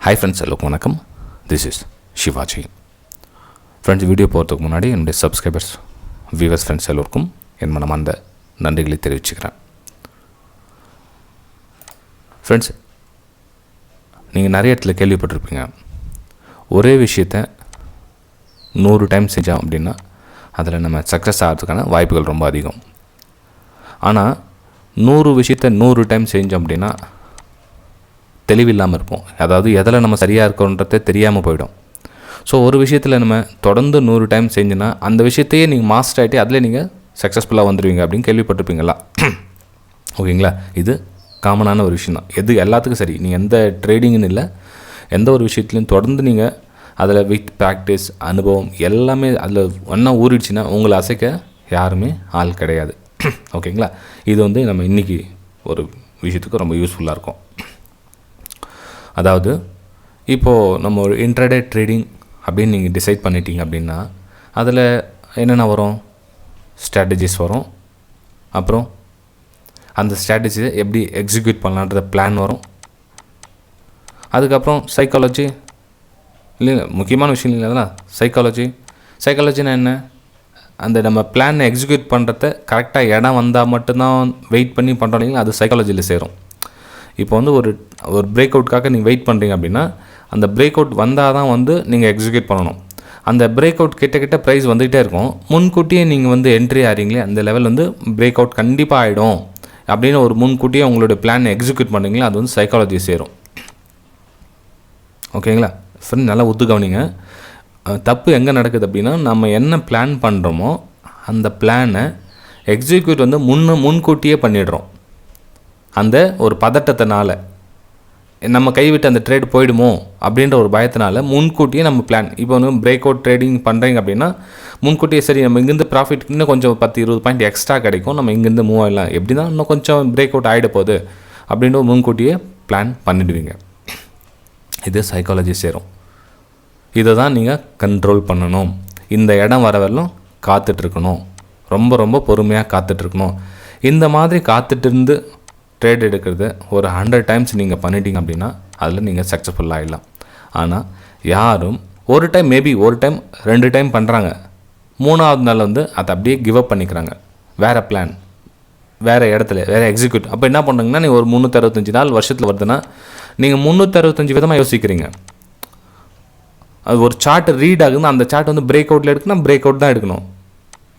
Hi friends, எல்லாருக்கும் வணக்கம். This is Shivaji. Friends, video போகிறதுக்கு முன்னாடி என்னுடைய சப்ஸ்கிரைபர்ஸ், வியூவர்ஸ், ஃப்ரெண்ட்ஸ் எல்லோருக்கும் என் மனமார்ந்த நன்றிகளை தெரிவிச்சுக்கிறேன். ஃப்ரெண்ட்ஸ், நீங்கள் நிறைய இடத்துல கேள்விப்பட்டிருப்பீங்க, ஒரே விஷயத்தை 100 டைம் செஞ்சோம் அப்படின்னா அதில் நம்ம சக்ஸஸ் ஆகிறதுக்கான வாய்ப்புகள் ரொம்ப அதிகம். ஆனால் 100 விஷயத்தை 100 டைம் செஞ்சோம் அப்படின்னா தெளிவில்லாமல் இருப்போம். அதாவது எதில் நம்ம சரியாக இருக்கோன்றதே தெரியாமல் போயிடும். ஸோ ஒரு விஷயத்தில் நம்ம தொடர்ந்து 100 டைம் செஞ்சோன்னா அந்த விஷயத்தையே நீங்கள் மாஸ்டர் ஆகிட்டு அதில் நீங்கள் சக்ஸஸ்ஃபுல்லாக வந்துடுவீங்க அப்படின்னு கேள்விப்பட்டிருப்பீங்களா? ஓகேங்களா? இது காமனான ஒரு விஷயம் தான். எது எல்லாத்துக்கும் சரி. நீங்கள் எந்த ட்ரேடிங்னு இல்லை, எந்த ஒரு விஷயத்துலையும் தொடர்ந்து நீங்கள் அதில் வித் ப்ராக்டிஸ், அனுபவம் எல்லாமே அதில் ஒன்றா ஊறிடுச்சுன்னா உங்களை அசைக்க யாருமே ஆள் கிடையாது. ஓகேங்களா? இது நம்ம இன்றைக்கி ஒரு விஷயத்துக்கு ரொம்ப யூஸ்ஃபுல்லாக இருக்கும். அதாவது இப்போது நம்ம ஒரு இன்ட்ராடே ட்ரேடிங் அப்படின்னு நீங்கள் டிசைட் பண்ணிட்டீங்க அப்படின்னா அதில் என்னென்ன வரும்? ஸ்ட்ராட்டஜிஸ் வரும். அப்புறம் அந்த ஸ்ட்ராட்டஜியை எப்படி எக்ஸிக்யூட் பண்ணலான்ற பிளான் வரும். அதுக்கப்புறம் சைக்காலஜி இல்லைங்க, முக்கியமான விஷயம் இல்லைங்க. அதெல்லாம் சைக்காலஜினா என்ன? அந்த நம்ம பிளானை எக்ஸிக்யூட் பண்ணுறத கரெக்டாக இடம் வந்தால் மட்டும்தான் வெயிட் பண்ணி பண்ணுறோம் இல்லைங்களா, அது சைக்காலஜியில் சேரும். இப்போ ஒரு பிரேக் அவுட்காக நீங்கள் வெயிட் பண்ணுறீங்க அப்படின்னா அந்த பிரேக் அவுட் வந்தால் தான் நீங்கள் எக்ஸிக்யூட் பண்ணணும். அந்த பிரேக் அவுட் கிட்ட ப்ரைஸ் வந்துகிட்டே இருக்கும். முன்கூட்டியே நீங்கள் என்ட்ரி ஆகிறீங்களே, அந்த லெவல் பிரேக் அவுட் கண்டிப்பாக ஆகிடும் அப்படின்னு ஒரு முன்கூட்டியே உங்களுடைய பிளான் எக்ஸிக்யூட் பண்ணுறீங்களா, அது சைக்காலஜி சேரும். ஓகேங்களா ஃப்ரெண்ட்? நல்லா ஒத்து கவனிங்க. தப்பு எங்கே நடக்குது அப்படின்னா, நம்ம என்ன பிளான் பண்ணுறோமோ அந்த பிளானை எக்ஸிக்யூட் முன்கூட்டியே பண்ணிடுறோம். அந்த ஒரு பதட்டத்தினால நம்ம கைவிட்டு அந்த ட்ரேட் போயிடுமோ அப்படின்ற ஒரு பயத்தினால முன்கூட்டியே நம்ம பிளான். இப்போ பிரேக் அவுட் ட்ரேடிங் பண்ணுறீங்க அப்படின்னா முன்கூட்டியே சரி நம்ம இங்கேருந்து ப்ராஃபிட் இன்னும் கொஞ்சம் 10-20 பாயிண்ட் எக்ஸ்ட்ரா கிடைக்கும், நம்ம இங்கேருந்து மூவ் ஆகலாம், எப்படி தான் இன்னும் கொஞ்சம் பிரேக் அவுட் ஆகிட போகுது அப்படின்ற முன்கூட்டியே பிளான் பண்ணிவிடுவீங்க. இது சைக்காலஜி சேரும். இதை தான் நீங்கள் கண்ட்ரோல் பண்ணணும். இந்த இடம் வர வரலும் காத்துட்ருக்கணும், ரொம்ப ரொம்ப பொறுமையாக காத்துட்ருக்கணும். இந்த மாதிரி காத்துட்டு இருந்து ட்ரேட் எடுக்கிறது ஒரு 100 டைம்ஸ் நீங்கள் பண்ணிட்டீங்க அப்படின்னா அதில் நீங்கள் சக்ஸஸ்ஃபுல் ஆகிடலாம். ஆனால் யாரும் ஒரு டைம் 2 டைம் பண்ணுறாங்க, 3ஆவது நாள் அதை அப்படியே கிவ் அப் பண்ணிக்கிறாங்க. வேறு பிளான், வேறு இடத்துல, வேறு எக்ஸிக்யூட். அப்போ என்ன பண்ணுறீங்கன்னா, நீங்கள் ஒரு 365 நாள் வருஷத்தில் வருதுன்னா நீங்கள் 365 விதமாக யோசிக்கிறீங்க. அது ஒரு சார்ட் ரீட் ஆகுதுன்னா அந்த சார்ட் பிரேக் அவுட்டில் எடுக்கணும், பிரேக் அவுட் தான் எடுக்கணும்,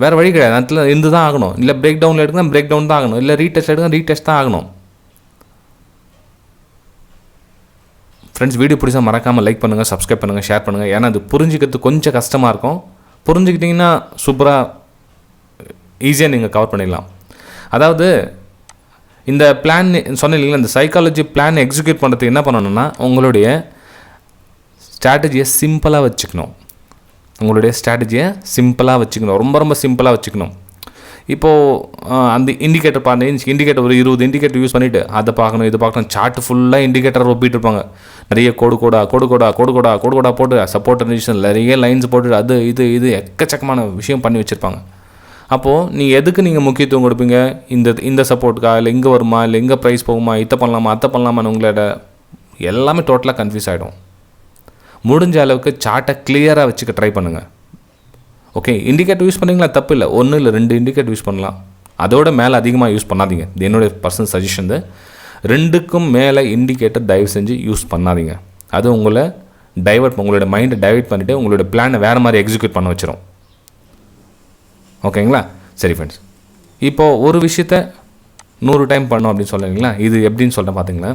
வேறு வழி கிடையாது. அதில் இருந்து தான் ஆகணும். இல்லை பிரேக் டவுனில் எடுக்கணும், பிரேக் டவுன் தான் ஆகணும். இல்லை ரீடெஸ்ட் எடுக்கணும், ரீடெஸ்ட் தான் ஆகணும். ஃப்ரெண்ட்ஸ், வீடியோ பிடிச்சா மறக்காமல் லைக் பண்ணுங்கள், சப்ஸ்கிரைப் பண்ணுங்கள், ஷேர் பண்ணுங்கள். ஏன்னா அது புரிஞ்சுக்கிறது கொஞ்சம் கஷ்டமாக இருக்கும். புரிஞ்சுக்கிட்டிங்கன்னா சூப்பராக ஈஸியாக நீங்கள் கவர் பண்ணிடலாம். அதாவது இந்த பிளான் சொன்ன இல்லைங்களா, இந்த சைக்காலஜி பிளான் எக்ஸிக்யூட் பண்ணுறதுக்கு என்ன பண்ணணும்னா உங்களுடைய ஸ்ட்ராட்டஜியை சிம்பிளாக வச்சுக்கணும். ரொம்ப ரொம்ப சிம்பிளாக வச்சுக்கணும். இப்போது அந்த இண்டிகேட்டர் இண்டிகேட்டர் ஒரு 20 இண்டிகேட்டர் யூஸ் பண்ணிவிட்டு அதை பார்க்கணும், இது பார்க்கணும், சார்ட் ஃபுல்லாக இண்டிகேட்டர் ஒப்பிட்டு இருப்பாங்க. நிறைய கோடு கோடா போட்டு சப்போர்ட் ரெசிஸ்டன்ஸ் நிறைய லைன்ஸ் போட்டு அது இது எக்கச்சக்கமான விஷயம் பண்ணி வச்சுருப்பாங்க. அப்போது எதுக்கு நீங்கள் முக்கியத்துவம் கொடுப்பீங்க? இந்த சப்போர்ட்டுக்கா, இல்லை இங்கே வருமா, இல்லை இங்கே ப்ரைஸ் போகுமா, இதை பண்ணலாமா, அதை பண்ணலாமான்னு உங்களோட எல்லாமே டோட்டலாக கன்ஃபியூஸ் ஆகிடும். முடிஞ்ச அளவுக்கு சார்ட்டை கிளியராக வச்சுக்க ட்ரை பண்ணுங்கள். ஓகே, இண்டிகேட்டர் யூஸ் பண்ணுறீங்களா, தப்பு இல்லை. 1 இல்லை 2 இண்டிகேட்டர் யூஸ் பண்ணலாம். அதோட மேலே அதிகமாக யூஸ் பண்ணாதீங்க. இது என்னுடைய பர்சனல் சஜஷன். 2க்கும் மேலே இண்டிகேட்டர் தயவு செஞ்சு யூஸ் பண்ணாதீங்க. அது உங்களோட மைண்டை டைவர்ட் பண்ணிவிட்டு உங்களோட பிளானை வேறு மாதிரி எக்ஸிக்யூட் பண்ண வச்சிடும். ஓகேங்களா? சரி ஃப்ரெண்ட்ஸ், இப்போது ஒரு விஷயத்தை 100 டைம் பண்ணோம் அப்படின்னு சொல்லுவீங்களா, இது எப்படின்னு சொல்கிறேன் பார்த்தீங்களா.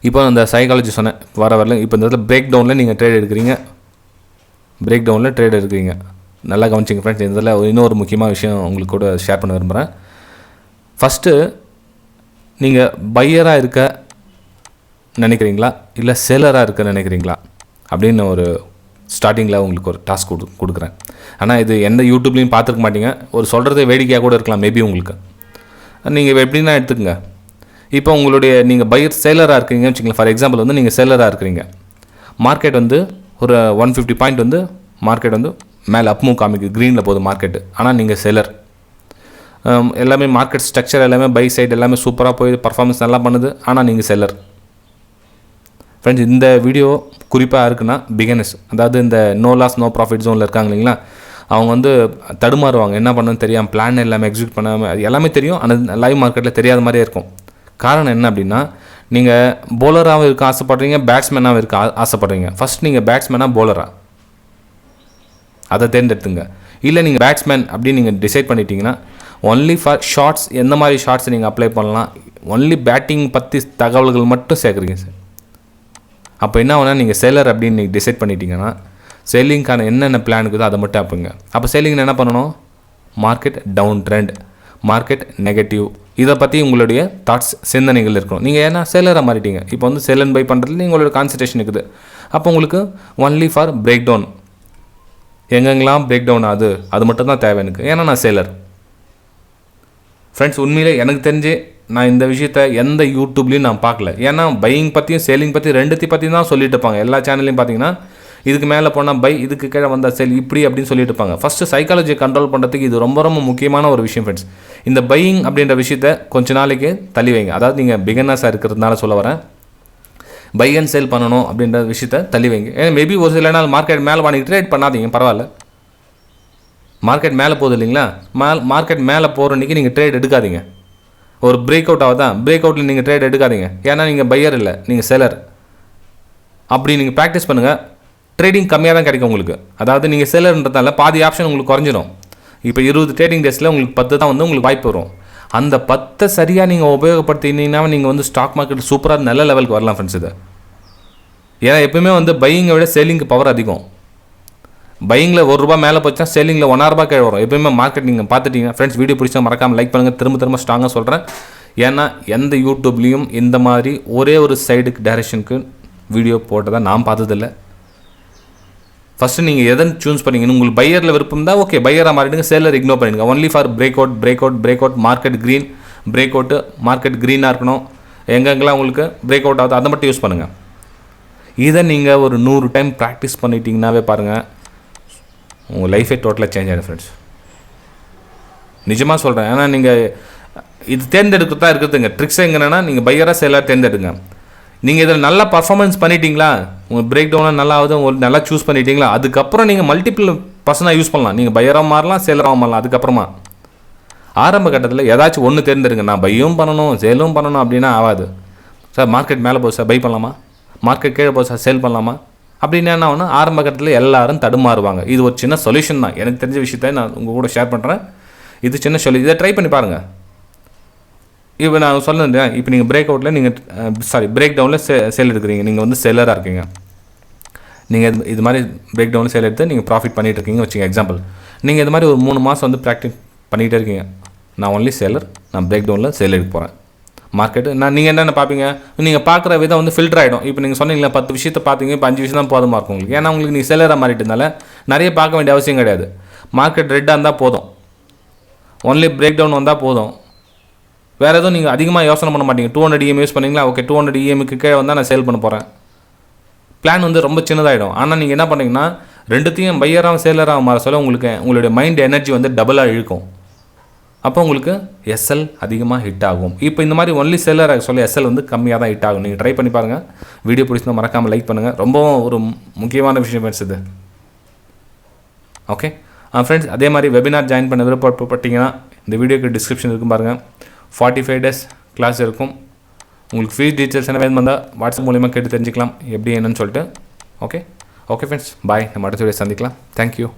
இப்போ அந்த சைக்காலஜி சொன்னேன், வரல. இப்போ இந்த இடத்துல பிரேக் டவுனில் நீங்கள் ட்ரேட் எடுக்கிறீங்க. நல்லா கவனிச்சிங்க ஃப்ரெண்ட்ஸ். இதில் இன்னொரு முக்கியமான விஷயம் உங்களுக்கு கூட ஷேர் பண்ண விரும்புகிறேன். ஃபஸ்ட்டு நீங்கள் பையராக இருக்க நினைக்கிறீங்களா, இல்லை செல்லராக இருக்க நினைக்கிறீங்களா அப்படின்னு ஒரு ஸ்டார்டிங்கில் உங்களுக்கு ஒரு டாஸ்க் கொடுக்குறேன். ஆனால் இது எந்த யூடியூப்லேயும் பார்த்துருக்க மாட்டீங்க. ஒரு சொல்கிறதே வேடிக்கையாக கூட இருக்கலாம் மேபி உங்களுக்கு. நீங்கள் எப்படின்னா எடுத்துக்கங்க. இப்போ நீங்கள் பையர் சேலராக இருக்கிறீங்கன்னு வச்சுக்கலாம். ஃபார் எக்ஸாம்பிள் நீங்கள் சேலராக இருக்கிறீங்க. மார்க்கெட் ஒரு 150 பாயிண்ட் மார்க்கெட் மேலே அப் மூவ் காமிக்குது, க்ரீனில் போகுது மார்க்கெட்டு. ஆனால் நீங்கள் செல்லர். எல்லாமே மார்க்கெட் ஸ்ட்ரக்சர் எல்லாமே பை சைடு எல்லாமே சூப்பராக போய் பர்ஃபார்மன்ஸ் நல்லா பண்ணுது. ஆனால் நீங்கள் செல்லர். ஃப்ரெண்ட்ஸ் இந்த வீடியோ குறிப்பாக இருக்குன்னா பிகினர்ஸ், அதாவது இந்த நோ லாஸ் நோ ப்ராஃபிட் ஜோனில் இருக்காங்க இல்லைங்களா, அவங்க வந்து தடுமாறுவாங்க, என்ன பண்ணணும்னு தெரியாமல், பிளான் எல்லாமே எக்ஸிக்யூட் பண்ணாமல், அது எல்லாமே தெரியும் ஆனால் லைவ் மார்க்கெட்டில் தெரியாத மாதிரியே இருக்கும். காரணம் என்ன அப்படின்னா, நீங்கள் போலராகவும் இருக்க ஆசைப்படுறீங்க, பேட்ஸ்மேனாகவும் இருக்க ஆசைப்படுறீங்க. ஃபஸ்ட் நீங்கள் பேட்ஸ்மேனாக போலரா அதை தேர்ந்தெடுத்துங்க. இல்லை நீங்கள் பேட்ஸ்மேன் அப்படின்னு நீங்கள் டிசைட் பண்ணிட்டீங்கன்னா ஒன்லி ஃபார் ஷார்ட்ஸ், எந்த மாதிரி ஷார்ட்ஸ் நீங்கள் அப்ளை பண்ணலாம், ஒன்லி பேட்டிங் பற்றி தகவல்கள் மட்டும் சேர்க்குறீங்க சார். அப்போ என்ன ஆகுனா, நீங்கள் செல்லர் அப்படின்னு நீங்கள் டிசைட் பண்ணிட்டீங்கன்னா செல்லிங்க்கான என்னென்ன பிளான் இருக்குதோ அதை மட்டும் அப்புங்க. அப்போ செல்லிங் என்ன பண்ணணும், market down trend, market negative, இதை பற்றி உங்களுடைய தாட்ஸ் சிந்தனைகள் இருக்கணும். நீங்கள் ஏன்னா செல்லராக மாறிட்டீங்க, இப்போ வந்து செல் அண்ட் பை பண்ணுறதுல உங்களோட கான்சன்ட்ரேஷன் இருக்குது. அப்போ உங்களுக்கு ஒன்லி ஃபார் பிரேக் டவுன், எங்கெங்கெல்லாம் பிரேக் டவுன் ஆகுது அது மட்டும் தான் தேவை எனக்கு, ஏன்னா நான் செல்லர். ஃப்ரெண்ட்ஸ் உண்மையிலே எனக்கு தெரிஞ்சு நான் இந்த விஷயத்தை எந்த யூடியூப்லேயும் நான் பார்க்கல. ஏன்னா பையிங் பற்றியும் சேலிங் பற்றி ரெண்டுத்தையும் பற்றி தான் சொல்லிட்டு இருப்பாங்க. எல்லா சேனல்லையும் பார்த்தீங்கன்னா இதுக்கு மேலே போனால் பை, இதுக்கு கீழே வந்தால் செல், இப்படி அப்படின்னு சொல்லிட்டு இருப்பாங்க. ஃபஸ்ட்டு சைக்காலஜியை கண்ட்ரோல் பண்ணுறதுக்கு இது ரொம்ப ரொம்ப முக்கியமான ஒரு விஷயம் ஃப்ரெண்ட்ஸ். இந்த பையிங் அப்படின்ற விஷயத்தை கொஞ்ச நாளைக்கு தள்ளி வைங்க. அதாவது நீங்கள் பிகினர்ஸாக இருக்கிறதுனால சொல்ல வரேன், பை அண்ட் சேல் பண்ணணும் அப்படின்ற விஷயத்தை தள்ளி வைங்க. ஏன்னா மேபி ஒரு சில நாள் மார்க்கெட் மேலே வாங்கி ட்ரேட் பண்ணாதீங்க, பரவாயில்ல. மார்க்கெட் மேலே போகுது இல்லைங்களா, மார்க்கெட் மேலே போகிற அன்றைக்கி நீங்கள் ட்ரேட் எடுக்காதீங்க. ஒரு பிரேக் அவுட் ஆகுதான், பிரேக் அவுட்டில் நீங்கள் ட்ரேட் எடுக்காதீங்க, ஏன்னா நீங்கள் பையர் இல்லை, நீங்கள் செலர். அப்படி நீங்கள் ப்ராக்டிஸ் பண்ணுங்கள், ட்ரேடிங் கம்மியாக தான் கிடைக்கும் உங்களுக்கு. அதாவது நீங்கள் செல்லர்ன்றதால பாதி ஆப்ஷன் உங்களுக்கு குறைஞ்சிடும். இப்போ 20 ட்ரேடிங் டேஸில் உங்களுக்கு 10 தான் வந்து உங்களுக்கு வாய்ப்பு வரும். அந்த 10 சரியாக நீங்கள் உபயோகப்படுத்தினீங்கன்னா நீங்கள் வந்து ஸ்டாக் மார்க்கெட் சூப்பராக நல்ல லெவலுக்கு வரலாம் ஃப்ரெண்ட்ஸ். இது ஏன்னா எப்பவுமே வந்து பையிங்கை விட செல்லிங்க்கு பவர் அதிகம். பையிங்கில் ₹1 மேலே போச்சா செல்லிங்கில் ₹1.5 கீழே வரும். எப்பவுமே மார்க்கெட் நீங்கள் பார்த்துட்டீங்க ஃப்ரெண்ட்ஸ். வீடியோ பிடிச்சா மறக்காமல் லைக் பண்ணுங்கள். திரும்ப ஸ்ட்ராங்காக சொல்கிறேன், ஏன்னா எந்த யூடியூப்லேயும் இந்த மாதிரி ஒரே ஒரு சைடுக்கு டைரெக்ஷனுக்கு வீடியோ போட்டதாக நான் பார்த்ததில்லை. ஃபஸ்ட்டு நீங்கள் எதன் சூஸ் பண்ணிங்கன்னு உங்களுக்கு பையரில் விருப்பம் தான் ஓகே, பையராக மாறிடுங்க, சேலர் இக்னோர் பண்ணிடுங்க. Only for break out, market green, break out market க்ரீனாக இருக்கணும். எங்கெங்கெல்லாம் உங்களுக்கு பிரேக் அவுட் ஆகுது அதை மட்டும் யூஸ் பண்ணுங்கள். இதை நீங்கள் ஒரு 100 டைம் ப்ராக்டிஸ் பண்ணிட்டீங்கன்னாவே பாருங்கள், உங்கள் லைஃபே டோட்டலாக சேஞ்ச் ஆகிடும் ஃப்ரெண்ட்ஸ். நிஜமாக சொல்கிறேன். ஏன்னா நீங்கள் இது தேர்ந்தெடுக்கிறதா இருக்குதுங்க. ட்ரிக்ஸ் எங்கன்னா நீங்கள் பையராக சேலராக தேர்ந்தெடுங்க. நீங்கள் இதில் நல்லா பர்ஃபார்மன்ஸ் பண்ணிட்டீங்களா, உங்கள் பிரேக் டவுனாக நல்லா ஆகுது, உங்களுக்கு நல்லா சூஸ் பண்ணிட்டீங்களா, அதுக்கப்புறம் நீங்கள் மல்டிபிள் பர்சனாக யூஸ் பண்ணலாம். நீங்கள் பையராக மாறலாம், சேலராக மாறலாம். அதுக்கப்புறமா ஆரம்ப கட்டத்தில் ஏதாச்சும் ஒன்று தேர்ந்தெடுங்க. நான் பையும் பண்ணணும் சேலும் பண்ணணும் அப்படின்னா ஆகாது சார். மார்க்கெட் மேலே போகுது சார், பை பண்ணலாமா, மார்க்கெட் கீழே போகுது சார், சேல் பண்ணலாமா அப்படின்னு என்ன ஆகுனா ஆரம்ப கட்டத்தில் எல்லாரும் தடுமாறுவாங்க. இது ஒரு சின்ன சொல்யூஷன் தான், எனக்கு தெரிஞ்ச விஷயத்தை நான் உங்கள் கூட ஷேர் பண்ணுறேன். இது சின்ன சொல்யூஷன், இதை ட்ரை பண்ணி பாருங்கள். இப்போ நான் சொல்லுறேன், இப்போ நீங்கள் பிரேக் அவுட்டில் பிரேக் டவுனில் சேல் எடுக்கிறீங்க, நீங்கள் வந்து செல்லராக இருக்கீங்க. நீங்கள் இது மாதிரி பிரேக் டவுனில் சேல் எடுத்து நீங்கள் ப்ராஃபிட் பண்ணிகிட்டு இருக்கீங்க வச்சுங்க. எக்ஸாம்பிள், நீங்கள் இது மாதிரி ஒரு 3 மாதம் வந்து ப்ராக்டிஸ் பண்ணிகிட்டே இருக்கீங்க. நான் ஒன்லி செல்லர், நான் பிரேக் டவுனில் சேல் எடுக்க போகிறேன். மார்க்கெட்டு நீங்கள் என்னென்ன பார்ப்பீங்க, நீங்கள் பார்க்குற விதம் வந்து ஃபில்டர் ஆகிடும். இப்போ நீங்கள் சொன்னீங்களா 10 விஷயத்தை பார்த்தீங்க, இப்போ 5 விஷயம் தான் போதுமா இருக்கும் உங்களுக்கு. ஏன்னா உங்களுக்கு நீங்கள் செல்லராக மாறிட்டதுனால நிறைய பார்க்க வேண்டிய அவசியம் கிடையாது. மார்க்கெட் ரெட்டாக இருந்தால் போதும், ஒன்லி பிரேக் டவுன் வந்தால் போதும். வேறு எதுவும் நீங்கள் அதிகமாக யோசனை பண்ண மாட்டீங்க. 200 EM யூஸ் பண்ணிங்களா, ஓகே 200 EMக்கு கீழே வந்தால் நான் சேல் பண்ண போகிறேன். பிளான் வந்து ரொம்ப சின்னதாகிடும். ஆனால் நீங்கள் என்ன பண்ணீங்கன்னா ரெண்டுத்தையும் பையராக சேலராக மாற சொல்ல உங்களுக்கு உங்களுடைய மைண்ட் எனர்ஜி வந்து டபுளாக இழுக்கும். அப்போ உங்களுக்கு எஸ்எல் அதிகமாக ஹிட் ஆகும். இப்போ இந்த மாதிரி ஒன்லி செல்லராக சொல்ல எஸ்எல் வந்து கம்மியாக தான் ஹிட் ஆகும். நீங்கள் ட்ரை பண்ணி பாருங்கள். வீடியோ பிடிச்சிருந்தா மறக்காமல் லைக் பண்ணுங்கள். ரொம்பவும் ஒரு முக்கியமான விஷயம் ஃப்ரெண்ட்ஸ் இது. ஓகே ஃப்ரெண்ட்ஸ், அதே மாதிரி வெபினார் ஜாயின் பண்ண விருப்பப்பட்டீங்கன்னா இந்த வீடியோக்கு டிஸ்கிரிப்ஷன் இருக்கும் பாருங்கள். 45 days கிளாஸ் இருக்கும். உங்களுக்கு ஃபீஸ் டீட்டெயில்ஸ் என்ன வேணும் வந்தால் வாட்ஸ்அப் மூலிமா கேட்டு தெரிஞ்சுக்கலாம் எப்படி என்னன்னு சொல்லிட்டு. ஓகே ஃப்ரெண்ட்ஸ், பாய். நம்ம அடுத்த வீடியோ சந்திக்கலாம். தேங்க்யூ.